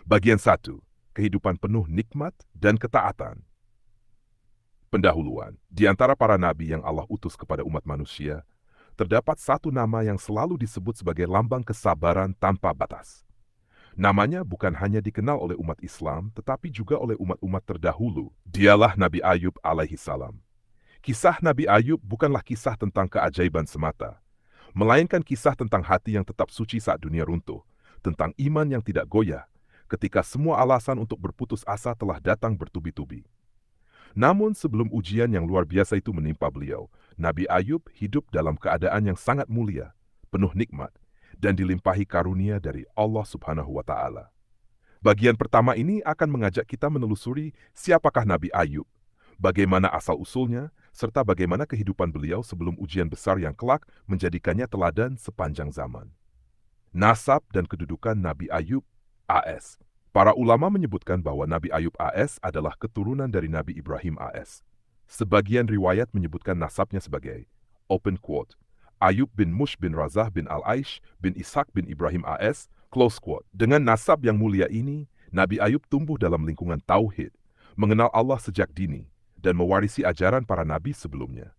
Bagian 1. Kehidupan penuh nikmat dan ketaatan. Pendahuluan. Di antara para nabi yang Allah utus kepada umat manusia, terdapat satu nama yang selalu disebut sebagai lambang kesabaran tanpa batas. Namanya bukan hanya dikenal oleh umat Islam, tetapi juga oleh umat-umat terdahulu. Dialah Nabi Ayub alaihi salam. Kisah Nabi Ayub bukanlah kisah tentang keajaiban semata, melainkan kisah tentang hati yang tetap suci saat dunia runtuh, tentang iman yang tidak goyah, ketika semua alasan untuk berputus asa telah datang bertubi-tubi. Namun sebelum ujian yang luar biasa itu menimpa beliau, Nabi Ayub hidup dalam keadaan yang sangat mulia, penuh nikmat, dan dilimpahi karunia dari Allah Subhanahu wa Ta'ala. Bagian pertama ini akan mengajak kita menelusuri siapakah Nabi Ayub, bagaimana asal-usulnya, serta bagaimana kehidupan beliau sebelum ujian besar yang kelak menjadikannya teladan sepanjang zaman. Nasab dan kedudukan Nabi Ayub AS. Para ulama menyebutkan bahwa Nabi Ayub AS adalah keturunan dari Nabi Ibrahim AS. Sebagian riwayat menyebutkan nasabnya sebagai, open quote, Ayub bin Mush bin Razah bin Al-Aish bin Ishaq bin Ibrahim AS, close quote. Dengan nasab yang mulia ini, Nabi Ayub tumbuh dalam lingkungan tauhid, mengenal Allah sejak dini, dan mewarisi ajaran para nabi sebelumnya.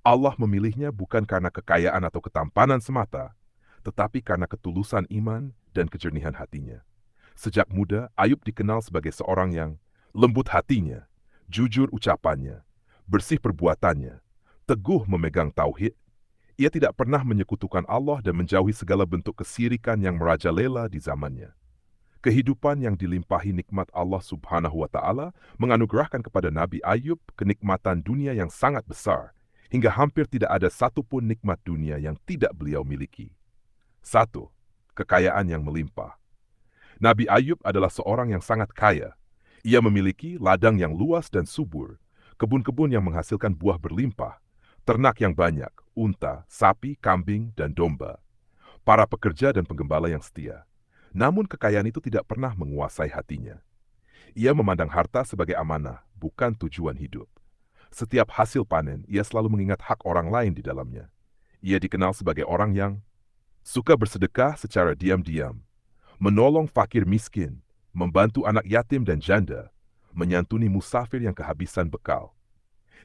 Allah memilihnya bukan karena kekayaan atau ketampanan semata, tetapi karena ketulusan iman dan kejernihan hatinya. Sejak muda, Ayub dikenal sebagai seorang yang lembut hatinya, jujur ucapannya, bersih perbuatannya, teguh memegang tauhid. Ia tidak pernah menyekutukan Allah dan menjauhi segala bentuk kesirikan yang merajalela di zamannya. Kehidupan yang dilimpahi nikmat Allah Subhanahu wa Ta'ala menganugerahkan kepada Nabi Ayub kenikmatan dunia yang sangat besar, hingga hampir tidak ada satupun nikmat dunia yang tidak beliau miliki. 1. Kekayaan yang melimpah. Nabi Ayub adalah seorang yang sangat kaya. Ia memiliki ladang yang luas dan subur, kebun-kebun yang menghasilkan buah berlimpah, ternak yang banyak, unta, sapi, kambing, dan domba, para pekerja dan penggembala yang setia. Namun kekayaan itu tidak pernah menguasai hatinya. Ia memandang harta sebagai amanah, bukan tujuan hidup. Setiap hasil panen, ia selalu mengingat hak orang lain di dalamnya. Ia dikenal sebagai orang yang suka bersedekah secara diam-diam, menolong fakir miskin, membantu anak yatim dan janda, menyantuni musafir yang kehabisan bekal.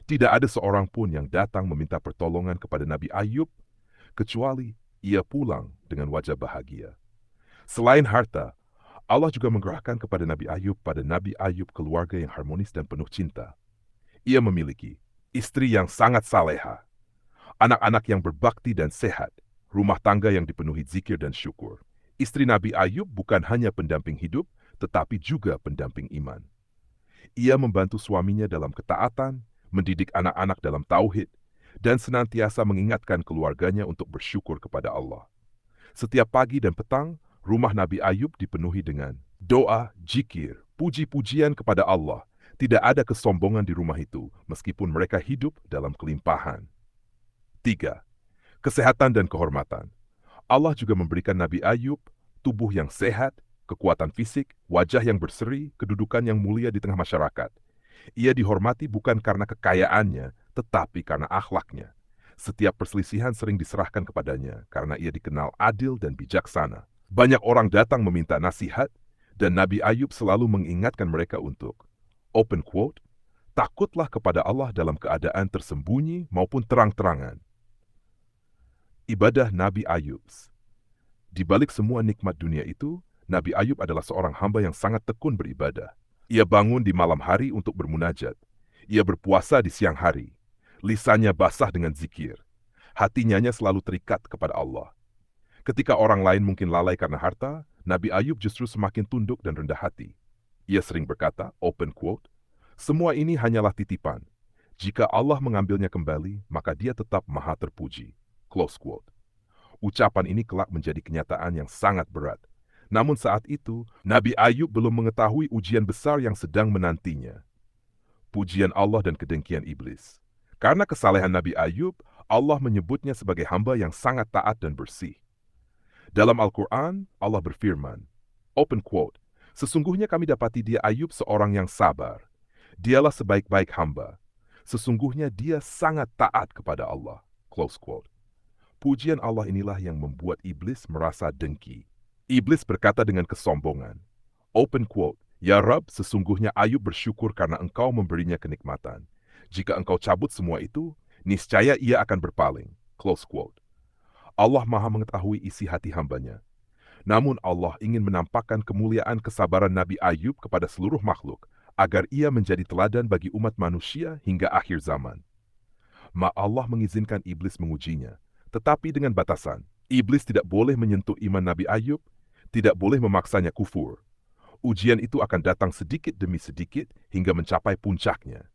Tidak ada seorang pun yang datang meminta pertolongan kepada Nabi Ayub, kecuali ia pulang dengan wajah bahagia. Selain harta, Allah juga menggerahkan kepada Nabi Ayub keluarga yang harmonis dan penuh cinta. Ia memiliki istri yang sangat saleha, anak-anak yang berbakti dan sehat, rumah tangga yang dipenuhi zikir dan syukur. Istri Nabi Ayub bukan hanya pendamping hidup, tetapi juga pendamping iman. Ia membantu suaminya dalam ketaatan, mendidik anak-anak dalam tauhid, dan senantiasa mengingatkan keluarganya untuk bersyukur kepada Allah. Setiap pagi dan petang, rumah Nabi Ayub dipenuhi dengan doa, jikir, puji-pujian kepada Allah. Tidak ada kesombongan di rumah itu, meskipun mereka hidup dalam kelimpahan. 3. Kesehatan dan kehormatan. Allah juga memberikan Nabi Ayub tubuh yang sehat, kekuatan fisik, wajah yang berseri, kedudukan yang mulia di tengah masyarakat. Ia dihormati bukan karena kekayaannya, tetapi karena akhlaknya. Setiap perselisihan sering diserahkan kepadanya karena ia dikenal adil dan bijaksana. Banyak orang datang meminta nasihat, dan Nabi Ayub selalu mengingatkan mereka untuk, open quote, takutlah kepada Allah dalam keadaan tersembunyi maupun terang-terangan. Ibadah Nabi Ayub. Di balik semua nikmat dunia itu, Nabi Ayub adalah seorang hamba yang sangat tekun beribadah. Ia bangun di malam hari untuk bermunajat. Ia berpuasa di siang hari. Lisannya basah dengan zikir. Hatinya selalu terikat kepada Allah. Ketika orang lain mungkin lalai karena harta, Nabi Ayub justru semakin tunduk dan rendah hati. Ia sering berkata, open quote, semua ini hanyalah titipan. Jika Allah mengambilnya kembali, maka dia tetap maha terpuji. Close quote. Ucapan ini kelak menjadi kenyataan yang sangat berat. Namun saat itu, Nabi Ayub belum mengetahui ujian besar yang sedang menantinya. Pujian Allah dan kedengkian iblis. Karena kesalehan Nabi Ayub, Allah menyebutnya sebagai hamba yang sangat taat dan bersih. Dalam Al-Quran, Allah berfirman, open quote, sesungguhnya kami dapati dia Ayub seorang yang sabar. Dialah sebaik-baik hamba. Sesungguhnya dia sangat taat kepada Allah. Close quote. Pujian Allah inilah yang membuat iblis merasa dengki. Iblis berkata dengan kesombongan, Open quote, "Ya Rab, sesungguhnya Ayub bersyukur karena engkau memberinya kenikmatan. Jika engkau cabut semua itu, niscaya ia akan berpaling." Close quote. Allah Maha mengetahui isi hati hambanya. Namun Allah ingin menampakkan kemuliaan kesabaran Nabi Ayub kepada seluruh makhluk, agar ia menjadi teladan bagi umat manusia hingga akhir zaman. Allah mengizinkan iblis mengujinya, tetapi dengan batasan. Iblis tidak boleh menyentuh iman Nabi Ayub, tidak boleh memaksanya kufur. Ujian itu akan datang sedikit demi sedikit hingga mencapai puncaknya.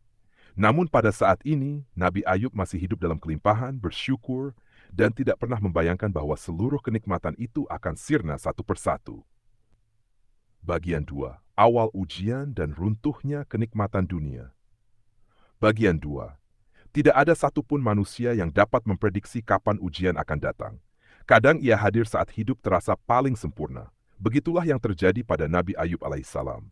Namun pada saat ini, Nabi Ayub masih hidup dalam kelimpahan, bersyukur, dan tidak pernah membayangkan bahwa seluruh kenikmatan itu akan sirna satu persatu. Bagian 2. Awal ujian dan runtuhnya kenikmatan dunia. Bagian 2. Tidak ada satupun manusia yang dapat memprediksi kapan ujian akan datang. Kadang ia hadir saat hidup terasa paling sempurna. Begitulah yang terjadi pada Nabi Ayub alaihissalam.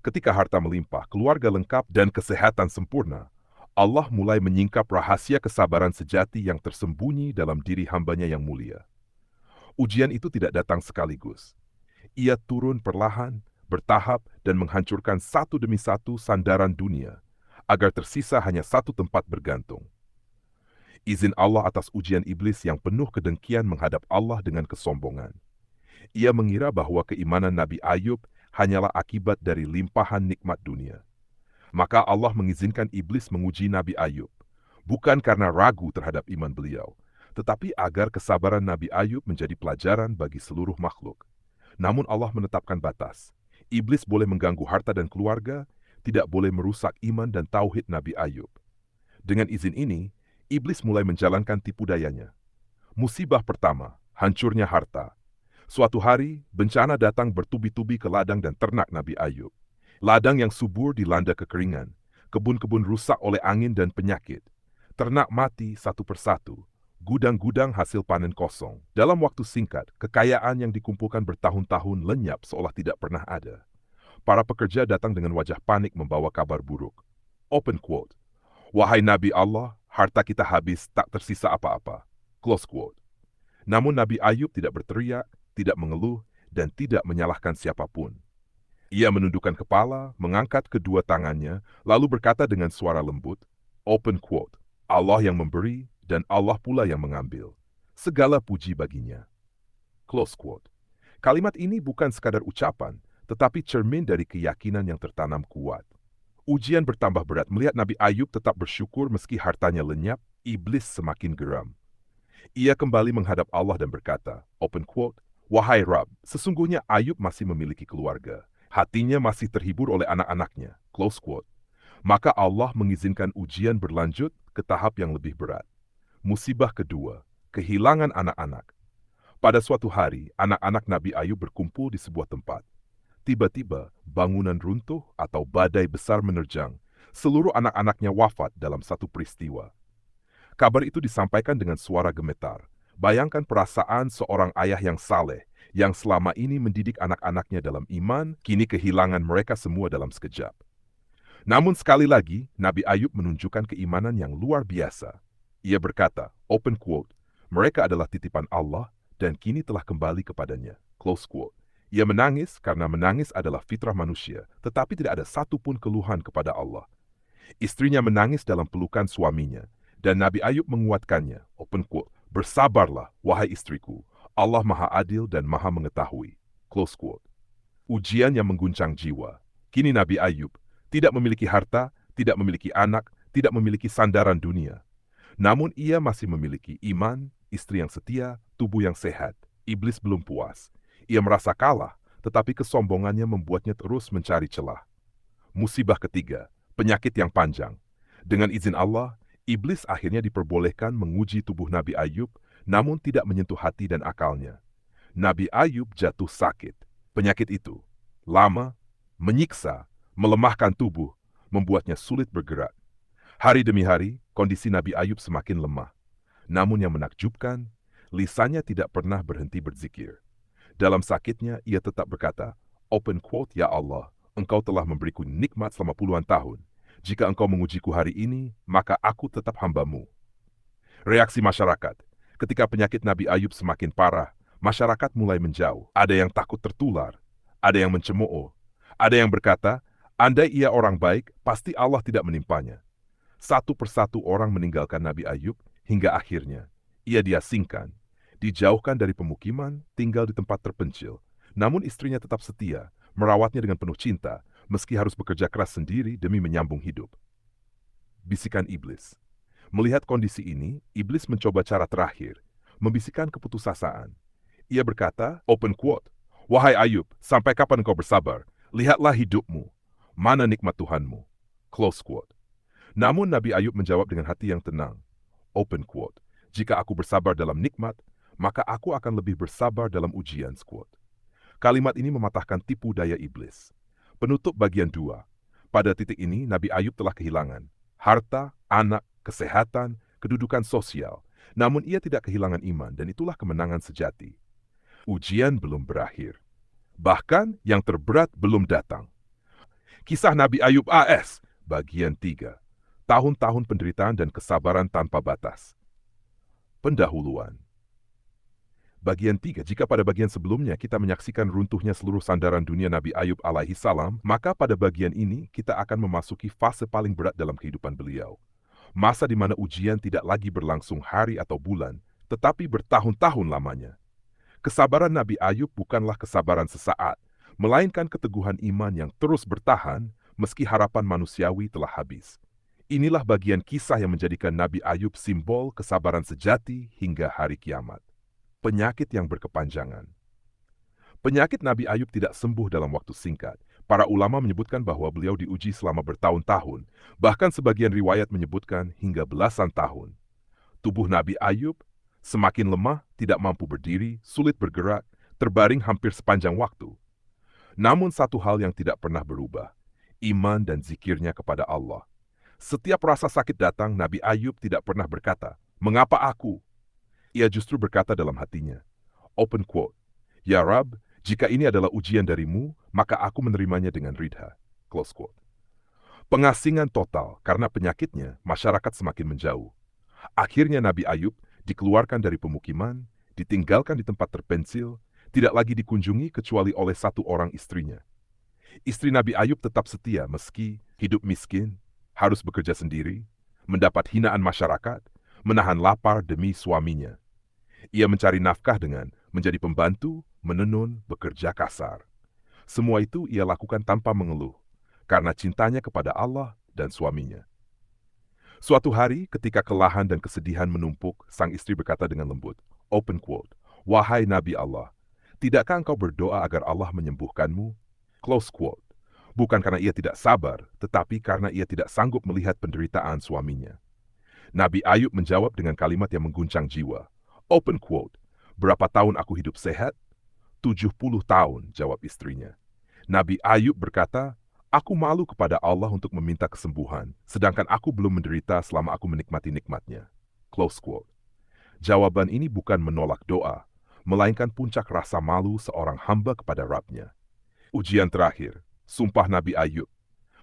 Ketika harta melimpah, keluarga lengkap, dan kesehatan sempurna, Allah mulai menyingkap rahasia kesabaran sejati yang tersembunyi dalam diri hambanya yang mulia. Ujian itu tidak datang sekaligus. Ia turun perlahan, bertahap, dan menghancurkan satu demi satu sandaran dunia, agar tersisa hanya satu tempat bergantung. Izin Allah atas ujian iblis yang penuh kedengkian menghadap Allah dengan kesombongan. Ia mengira bahwa keimanan Nabi Ayub hanyalah akibat dari limpahan nikmat dunia. Maka Allah mengizinkan iblis menguji Nabi Ayub, bukan karena ragu terhadap iman beliau, tetapi agar kesabaran Nabi Ayub menjadi pelajaran bagi seluruh makhluk. Namun Allah menetapkan batas. Iblis boleh mengganggu harta dan keluarga, tidak boleh merusak iman dan tauhid Nabi Ayub. Dengan izin ini, iblis mulai menjalankan tipu dayanya. Musibah pertama, hancurnya harta. Suatu hari, bencana datang bertubi-tubi ke ladang dan ternak Nabi Ayub. Ladang yang subur dilanda kekeringan, kebun-kebun rusak oleh angin dan penyakit. Ternak mati satu persatu, gudang-gudang hasil panen kosong. Dalam waktu singkat, kekayaan yang dikumpulkan bertahun-tahun lenyap seolah tidak pernah ada. Para pekerja datang dengan wajah panik membawa kabar buruk. Open quote, "Wahai Nabi Allah, harta kita habis, tak tersisa apa-apa." Close quote. Namun Nabi Ayub tidak berteriak, tidak mengeluh, dan tidak menyalahkan siapapun. Ia menundukkan kepala, mengangkat kedua tangannya, lalu berkata dengan suara lembut, open quote, "Allah yang memberi, dan Allah pula yang mengambil. Segala puji baginya." Close quote. Kalimat ini bukan sekadar ucapan, tetapi cermin dari keyakinan yang tertanam kuat. Ujian bertambah berat melihat Nabi Ayub tetap bersyukur meski hartanya lenyap, iblis semakin geram. Ia kembali menghadap Allah dan berkata, open quote, "Wahai Rabb, sesungguhnya Ayub masih memiliki keluarga. Hatinya masih terhibur oleh anak-anaknya." Close quote. Maka Allah mengizinkan ujian berlanjut ke tahap yang lebih berat. Musibah kedua, kehilangan anak-anak. Pada suatu hari, anak-anak Nabi Ayub berkumpul di sebuah tempat. Tiba-tiba, bangunan runtuh atau badai besar menerjang. Seluruh anak-anaknya wafat dalam satu peristiwa. Kabar itu disampaikan dengan suara gemetar. Bayangkan perasaan seorang ayah yang saleh, yang selama ini mendidik anak-anaknya dalam iman, kini kehilangan mereka semua dalam sekejap. Namun sekali lagi, Nabi Ayub menunjukkan keimanan yang luar biasa. Ia berkata, open quote, "Mereka adalah titipan Allah, dan kini telah kembali kepadanya." Close quote. Ia menangis karena menangis adalah fitrah manusia, tetapi tidak ada satupun keluhan kepada Allah. Istrinya menangis dalam pelukan suaminya, dan Nabi Ayub menguatkannya, open quote, "Bersabarlah, wahai istriku, Allah Maha Adil dan Maha Mengetahui." Close quote. Ujian yang mengguncang jiwa. Kini Nabi Ayub tidak memiliki harta, tidak memiliki anak, tidak memiliki sandaran dunia. Namun ia masih memiliki iman, istri yang setia, tubuh yang sehat. Iblis belum puas. Ia merasa kalah, tetapi kesombongannya membuatnya terus mencari celah. Musibah ketiga, penyakit yang panjang. Dengan izin Allah, iblis akhirnya diperbolehkan menguji tubuh Nabi Ayub, namun tidak menyentuh hati dan akalnya. Nabi Ayub jatuh sakit. Penyakit itu lama, menyiksa, melemahkan tubuh, membuatnya sulit bergerak. Hari demi hari, kondisi Nabi Ayub semakin lemah. Namun yang menakjubkan, lisannya tidak pernah berhenti berzikir. Dalam sakitnya, ia tetap berkata, open quote, "Ya Allah, Engkau telah memberiku nikmat selama puluhan tahun. Jika Engkau mengujiku hari ini, maka aku tetap hamba-Mu." Reaksi masyarakat. Ketika penyakit Nabi Ayub semakin parah, masyarakat mulai menjauh. Ada yang takut tertular, Ada yang mencemooh. Ada yang berkata, andai ia orang baik, pasti Allah tidak menimpanya. Satu persatu orang meninggalkan Nabi Ayub hingga akhirnya ia diasingkan, dijauhkan dari pemukiman, tinggal di tempat terpencil. Namun istrinya tetap setia, merawatnya dengan penuh cinta, meski harus bekerja keras sendiri demi menyambung hidup. Bisikan iblis. Melihat kondisi ini, iblis mencoba cara terakhir, membisikkan keputusasaan. Ia berkata, open quote, "Wahai Ayub, sampai kapan engkau bersabar? Lihatlah hidupmu. Mana nikmat Tuhanmu?" Close quote. Namun Nabi Ayub menjawab dengan hati yang tenang. Open quote. Jika aku bersabar dalam nikmat, maka aku akan lebih bersabar dalam ujian. Quote. Kalimat ini mematahkan tipu daya iblis. Penutup bagian 2. Pada titik ini Nabi Ayub telah kehilangan harta, anak, kesehatan, kedudukan sosial. Namun ia tidak kehilangan iman dan itulah kemenangan sejati. Ujian belum berakhir. Bahkan yang terberat belum datang. Kisah Nabi Ayub AS, bagian 3. Tahun-tahun penderitaan dan kesabaran tanpa batas. Pendahuluan. Bagian 3, jika pada bagian sebelumnya kita menyaksikan runtuhnya seluruh sandaran dunia Nabi Ayub alaihi salam, maka pada bagian ini kita akan memasuki fase paling berat dalam kehidupan beliau. Masa di mana ujian tidak lagi berlangsung hari atau bulan, tetapi bertahun-tahun lamanya. Kesabaran Nabi Ayub bukanlah kesabaran sesaat, melainkan keteguhan iman yang terus bertahan meski harapan manusiawi telah habis. Inilah bagian kisah yang menjadikan Nabi Ayub simbol kesabaran sejati hingga hari kiamat. Penyakit yang berkepanjangan. Penyakit Nabi Ayub tidak sembuh dalam waktu singkat. Para ulama menyebutkan bahwa beliau diuji selama bertahun-tahun, bahkan sebagian riwayat menyebutkan hingga belasan tahun. Tubuh Nabi Ayub semakin lemah, tidak mampu berdiri, sulit bergerak, terbaring hampir sepanjang waktu. Namun satu hal yang tidak pernah berubah, iman dan zikirnya kepada Allah. Setiap rasa sakit datang, Nabi Ayub tidak pernah berkata, "Mengapa aku?" Ia justru berkata dalam hatinya, open quote, "Ya Rab, jika ini adalah ujian darimu, maka aku menerimanya dengan ridha." Close quote. Pengasingan total karena penyakitnya, masyarakat semakin menjauh. Akhirnya Nabi Ayub dikeluarkan dari pemukiman, ditinggalkan di tempat terpencil, tidak lagi dikunjungi kecuali oleh satu orang istrinya. Istri Nabi Ayub tetap setia meski hidup miskin, harus bekerja sendiri, mendapat hinaan masyarakat, menahan lapar demi suaminya. Ia mencari nafkah dengan menjadi pembantu, menenun, bekerja kasar. Semua itu ia lakukan tanpa mengeluh, karena cintanya kepada Allah dan suaminya. Suatu hari, ketika kelelahan dan kesedihan menumpuk, sang istri berkata dengan lembut, open quote, "Wahai Nabi Allah, tidakkah engkau berdoa agar Allah menyembuhkanmu?" Close quote. Bukan karena ia tidak sabar, tetapi karena ia tidak sanggup melihat penderitaan suaminya. Nabi Ayub menjawab dengan kalimat yang mengguncang jiwa. Open quote, "Berapa tahun aku hidup sehat?" 70 tahun, jawab istrinya. Nabi Ayub berkata, "Aku malu kepada Allah untuk meminta kesembuhan, sedangkan aku belum menderita selama aku menikmati nikmatnya." Close quote. Jawaban ini bukan menolak doa, melainkan puncak rasa malu seorang hamba kepada Rabb-Nya. Ujian terakhir, sumpah Nabi Ayub.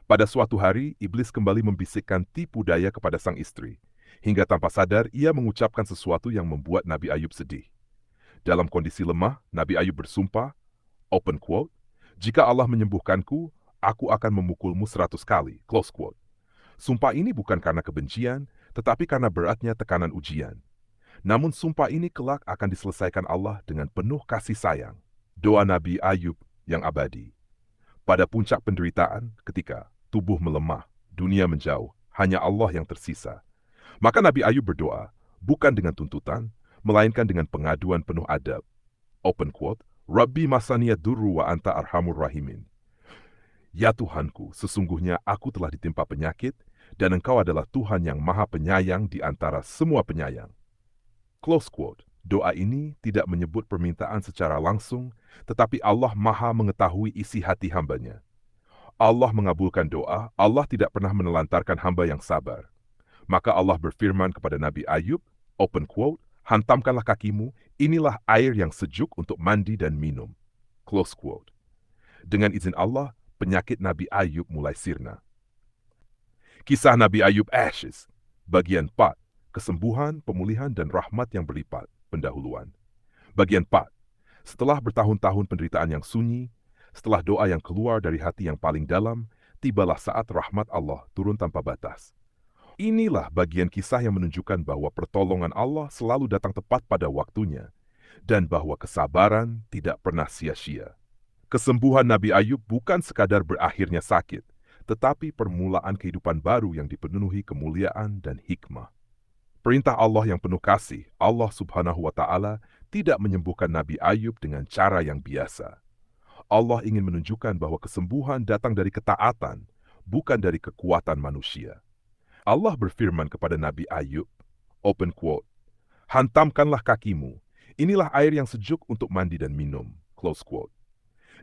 Pada suatu hari, iblis kembali membisikkan tipu daya kepada sang istri, hingga tanpa sadar ia mengucapkan sesuatu yang membuat Nabi Ayub sedih. Dalam kondisi lemah, Nabi Ayub bersumpah, open quote, "Jika Allah menyembuhkanku, aku akan memukulmu 100 kali." Close quote. Sumpah ini bukan karena kebencian, tetapi karena beratnya tekanan ujian. Namun sumpah ini kelak akan diselesaikan Allah dengan penuh kasih sayang. Doa Nabi Ayub yang abadi. Pada puncak penderitaan, ketika tubuh melemah, dunia menjauh, hanya Allah yang tersisa. Maka Nabi Ayub berdoa, bukan dengan tuntutan, melainkan dengan pengaduan penuh adab. Open quote, "Rabbi masaniya durru wa anta arhamur rahimin." Ya Tuhanku, sesungguhnya aku telah ditimpa penyakit, dan Engkau adalah Tuhan yang maha penyayang di antara semua penyayang. Close quote. Doa ini tidak menyebut permintaan secara langsung, tetapi Allah maha mengetahui isi hati hambanya. Allah mengabulkan doa, Allah tidak pernah menelantarkan hamba yang sabar. Maka Allah berfirman kepada Nabi Ayub, open quote, "Hantamkanlah kakimu, inilah air yang sejuk untuk mandi dan minum." Close quote. Dengan izin Allah, penyakit Nabi Ayub mulai sirna. Kisah Nabi Ayub Ashes, bagian 4, kesembuhan, pemulihan, dan rahmat yang berlipat, pendahuluan. Bagian 4, setelah bertahun-tahun penderitaan yang sunyi, Setelah doa yang keluar dari hati yang paling dalam, tibalah saat rahmat Allah turun tanpa batas. Inilah bagian kisah yang menunjukkan bahwa pertolongan Allah selalu datang tepat pada waktunya dan bahwa kesabaran tidak pernah sia-sia. Kesembuhan Nabi Ayub bukan sekadar berakhirnya sakit, tetapi permulaan kehidupan baru yang dipenuhi kemuliaan dan hikmah. Perintah Allah yang penuh kasih, Allah Subhanahu wa Ta'ala, tidak menyembuhkan Nabi Ayub dengan cara yang biasa. Allah ingin menunjukkan bahwa kesembuhan datang dari ketaatan, bukan dari kekuatan manusia. Allah berfirman kepada Nabi Ayub, open quote, "Hantamkanlah kakimu, inilah air yang sejuk untuk mandi dan minum," close quote.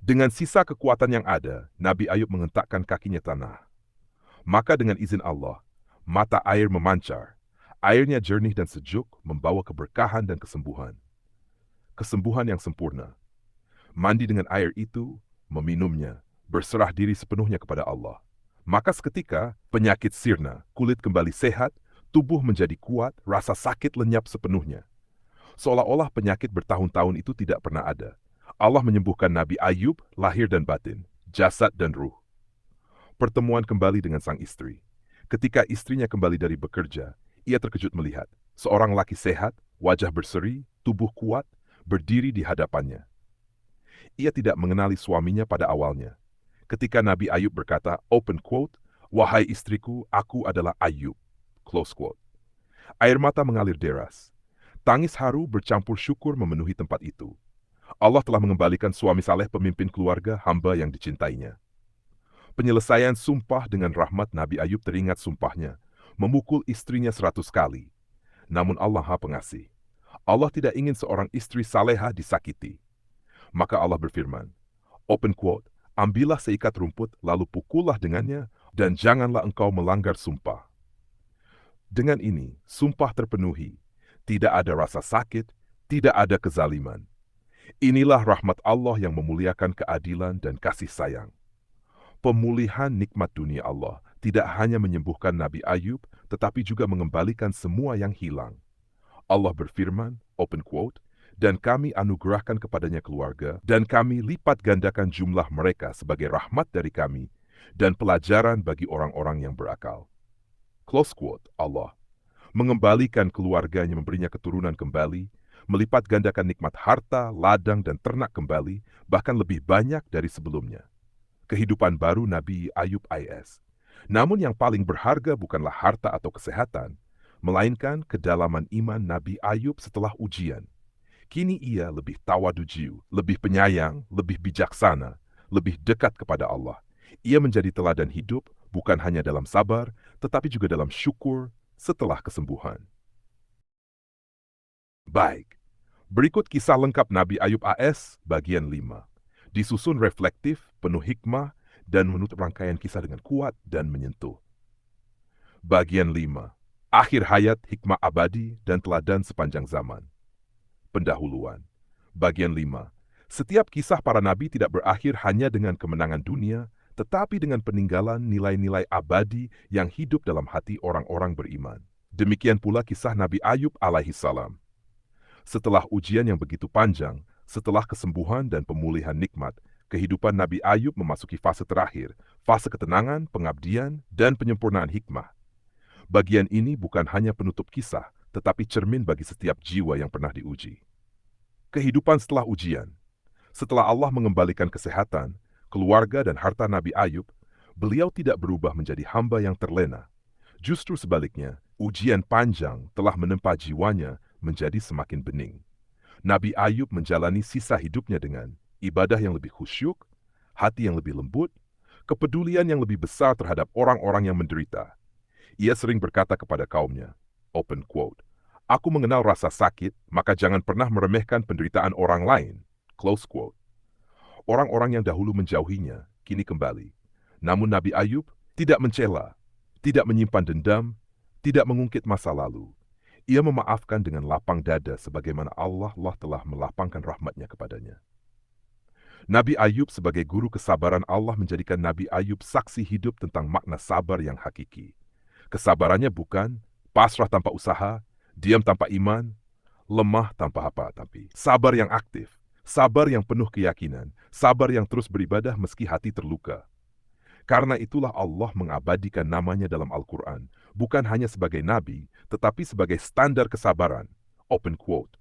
Dengan sisa kekuatan yang ada, Nabi Ayub mengentakkan kakinya tanah. Maka dengan izin Allah, mata air memancar. Airnya jernih dan sejuk, membawa keberkahan dan kesembuhan. Kesembuhan yang sempurna. Mandi dengan air itu, meminumnya, berserah diri sepenuhnya kepada Allah. Maka seketika, penyakit sirna, kulit kembali sehat, tubuh menjadi kuat, rasa sakit lenyap sepenuhnya. Seolah-olah penyakit bertahun-tahun itu tidak pernah ada. Allah menyembuhkan Nabi Ayub, lahir dan batin, jasad dan ruh. Pertemuan kembali dengan sang istri. Ketika istrinya kembali dari bekerja, ia terkejut melihat seorang laki sehat, wajah berseri, tubuh kuat, berdiri di hadapannya. Ia tidak mengenali suaminya pada awalnya. Ketika Nabi Ayub berkata, open quote, "Wahai istriku, aku adalah Ayub," close quote. Air mata mengalir deras. Tangis haru bercampur syukur memenuhi tempat itu. Allah telah mengembalikan suami saleh pemimpin keluarga hamba yang dicintainya. Penyelesaian sumpah dengan rahmat Nabi Ayub teringat sumpahnya, memukul istrinya 100 kali. Namun Allah Maha Pengasih. Allah tidak ingin seorang istri salehah disakiti. Maka Allah berfirman, open quote, "Ambillah seikat rumput, lalu pukullah dengannya, dan janganlah engkau melanggar sumpah." Dengan ini, sumpah terpenuhi. Tidak ada rasa sakit, tidak ada kezaliman. Inilah rahmat Allah yang memuliakan keadilan dan kasih sayang. Pemulihan nikmat dunia Allah tidak hanya menyembuhkan Nabi Ayub, tetapi juga mengembalikan semua yang hilang. Allah berfirman, open quote, "Dan kami anugerahkan kepadanya keluarga, dan kami lipat gandakan jumlah mereka sebagai rahmat dari kami, dan pelajaran bagi orang-orang yang berakal." Close quote, Allah mengembalikan keluarganya, memberinya keturunan kembali, melipat gandakan nikmat harta, ladang, dan ternak kembali, bahkan lebih banyak dari sebelumnya. Kehidupan baru Nabi Ayub AS. Namun yang paling berharga bukanlah harta atau kesehatan, melainkan kedalaman iman Nabi Ayub setelah ujian. Kini ia lebih tawadujiu, lebih penyayang, lebih bijaksana, lebih dekat kepada Allah. Ia menjadi teladan hidup bukan hanya dalam sabar, tetapi juga dalam syukur setelah kesembuhan. Baik, berikut kisah lengkap Nabi Ayub AS bagian 5. Disusun reflektif, penuh hikmah, dan menutup rangkaian kisah dengan kuat dan menyentuh. Bagian 5. Akhir hayat, hikmah abadi, dan teladan sepanjang zaman. Pendahuluan. Bagian 5. Setiap kisah para nabi tidak berakhir hanya dengan kemenangan dunia, tetapi dengan peninggalan nilai-nilai abadi yang hidup dalam hati orang-orang beriman. Demikian pula kisah Nabi Ayub alaihi salam. Setelah ujian yang begitu panjang, setelah kesembuhan dan pemulihan nikmat, kehidupan Nabi Ayub memasuki fase terakhir, fase ketenangan, pengabdian, dan penyempurnaan hikmah. Bagian ini bukan hanya penutup kisah, tetapi cermin bagi setiap jiwa yang pernah diuji. Kehidupan setelah ujian. Setelah Allah mengembalikan kesehatan, keluarga, dan harta Nabi Ayub, beliau tidak berubah menjadi hamba yang terlena. Justru sebaliknya, ujian panjang telah menempa jiwanya menjadi semakin bening. Nabi Ayub menjalani sisa hidupnya dengan ibadah yang lebih khusyuk, hati yang lebih lembut, kepedulian yang lebih besar terhadap orang-orang yang menderita. Ia sering berkata kepada kaumnya, open quote, "Aku mengenal rasa sakit, maka jangan pernah meremehkan penderitaan orang lain," close quote. Orang-orang yang dahulu menjauhinya, kini kembali. Namun Nabi Ayub tidak mencela, tidak menyimpan dendam, tidak mengungkit masa lalu. Ia memaafkan dengan lapang dada sebagaimana Allah telah melapangkan rahmatnya kepadanya. Nabi Ayub sebagai guru kesabaran Allah menjadikan Nabi Ayub saksi hidup tentang makna sabar yang hakiki. Kesabarannya bukan pasrah tanpa usaha, diam tanpa iman, lemah tanpa apa, tapi sabar yang aktif, Sabar yang penuh keyakinan, sabar yang terus beribadah meski hati terluka. Karena itulah Allah mengabadikan namanya dalam Al-Quran, bukan hanya sebagai nabi, tetapi sebagai standar kesabaran. Open quote.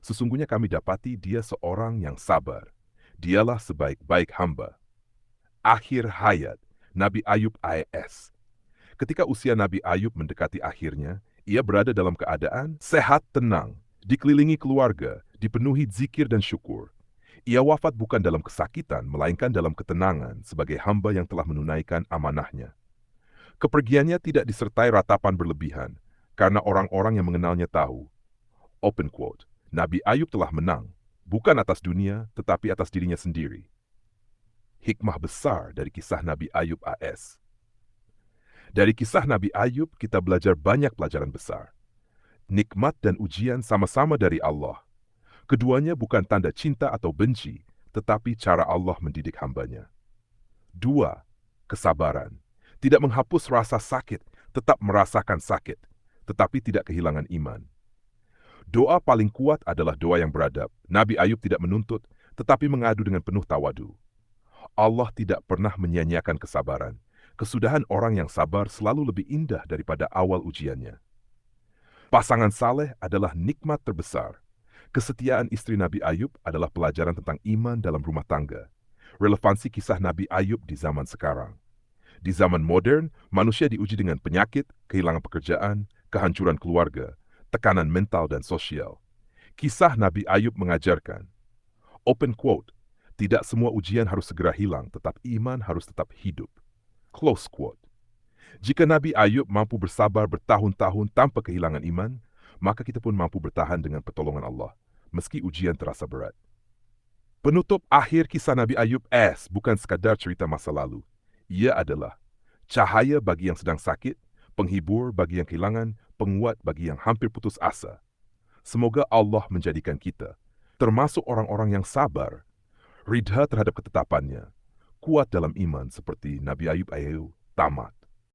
Sesungguhnya kami dapati dia seorang yang sabar. Dialah sebaik-baik hamba. Akhir hayat Nabi Ayub AS. Ketika usia Nabi Ayub mendekati akhirnya, ia berada dalam keadaan sehat tenang, dikelilingi keluarga, dipenuhi zikir dan syukur. Ia wafat bukan dalam kesakitan, melainkan dalam ketenangan sebagai hamba yang telah menunaikan amanahnya. Kepergiannya tidak disertai ratapan berlebihan, karena orang-orang yang mengenalnya tahu. Open quote. Nabi Ayub telah menang, bukan atas dunia, tetapi atas dirinya sendiri. Hikmah besar dari kisah Nabi Ayub AS. Dari kisah Nabi Ayub, kita belajar banyak pelajaran besar. Nikmat dan ujian sama-sama dari Allah. Keduanya bukan tanda cinta atau benci, tetapi cara Allah mendidik hambanya. 2. Kesabaran. Tidak menghapus rasa sakit, tetap merasakan sakit, tetapi tidak kehilangan iman. Doa paling kuat adalah doa yang beradab. Nabi Ayub tidak menuntut, tetapi mengadu dengan penuh tawadu. Allah tidak pernah menyia-nyiakan kesabaran. Kesudahan orang yang sabar selalu lebih indah daripada awal ujiannya. Pasangan saleh adalah nikmat terbesar. Kesetiaan istri Nabi Ayub adalah pelajaran tentang iman dalam rumah tangga. Relevansi kisah Nabi Ayub di zaman sekarang. Di zaman modern, manusia diuji dengan penyakit, kehilangan pekerjaan, kehancuran keluarga, tekanan mental dan sosial. Kisah Nabi Ayub mengajarkan, open quote, tidak semua ujian harus segera hilang, tetapi iman harus tetap hidup. Close quote. Jika Nabi Ayub mampu bersabar bertahun-tahun tanpa kehilangan iman, maka kita pun mampu bertahan dengan pertolongan Allah, meski ujian terasa berat. Penutup akhir kisah Nabi Ayub bukan sekadar cerita masa lalu. Ia adalah cahaya bagi yang sedang sakit, penghibur bagi yang kehilangan, penguat bagi yang hampir putus asa. Semoga Allah menjadikan kita, termasuk orang-orang yang sabar, ridha terhadap ketetapannya, kuat dalam iman seperti Nabi Ayub. Tamat.